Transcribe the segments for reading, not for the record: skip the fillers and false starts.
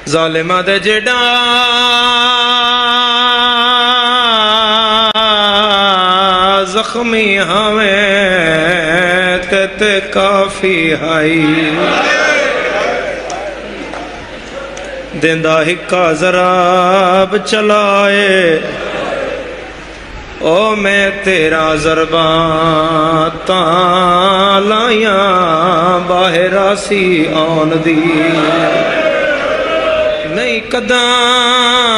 ظالمہ دے جڑا زخمی ہمیں تے کافی ہائی دیندہ ہکا ضراب چلائے او میں تیرا ضرباں تالیاں باہر آسی آن دی نہیں قدام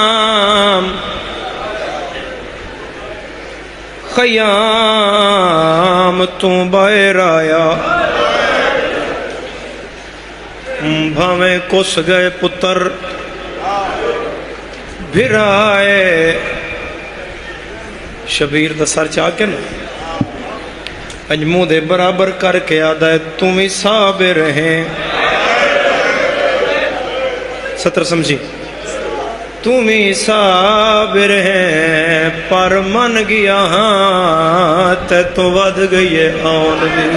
خیام تو باہر آیا بھاویں کس گئے پتر بھرائے شبیر دا سر چاہ کے نا اجمو دے برابر کر کے آدھا ہے تمہیں صابر ہیں ستر سمجھی تمہیں صابر ہیں پر من گیا ہاں تے تو ود گئی ہے آن دی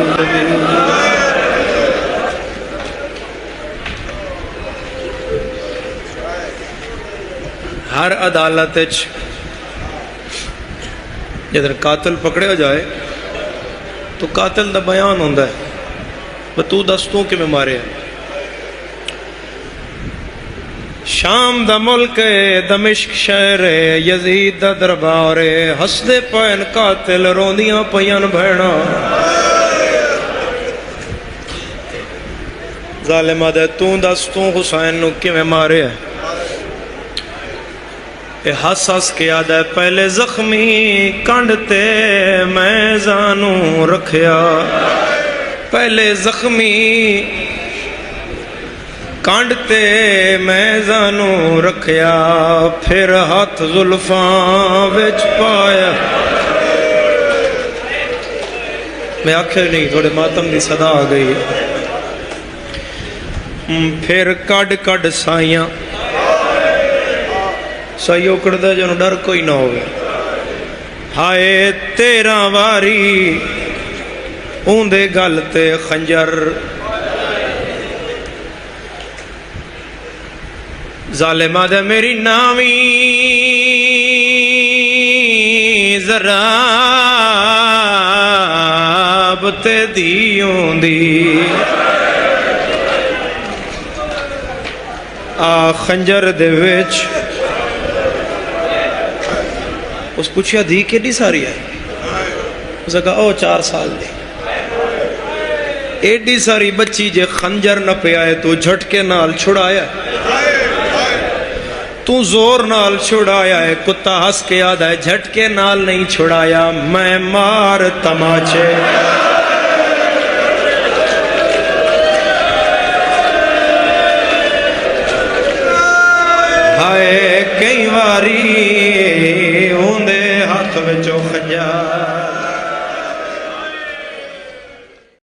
ہر عدالت جدر قاتل پکڑے ہو جائے تو قاتل دا بیان ہوندہ ہے وہ تو دستوں کے میں مارے ہیں شام دا ملک دمشق شہر یزید دا دربار ہسدے پین قاتل روندیاں پین بھیڑا ظالمہ دے تو دستوں حسین نو کے میں مارے ہیں ہس ہس کے آدھا ہے پہلے زخمی کانڈتے میں زانوں رکھیا پہلے زخمی کانڈتے میں زانوں رکھیا پھر ہاتھ زلفاں وچ پایا میں آخر نہیں تھوڑے ماتم دی صدا آ گئی پھر کڈ کڈ سائیاں سائیو کردہ جنہوں ڈر کوئی نہ ہوگا ہائے تیرا واری اوندے گلتے خنجر ظالمہ دے میری نامی ضراب تے دیوں دی آ خنجر دے وچ اس پوچھیا دھی کیڑی ساری ہے اس نے کہا او 4 سال دی ایڈی ساری بچی جے خنجر نہ پہ آئے تو جھٹکے نال چھڑایا تو زور نال چھڑایا ہے کتا ہس کے آدھا ہے جھٹکے نال نہیں چھڑایا میں مار تماچے ہائے کئی واری ہوندے ہاتھ وچوں خنجر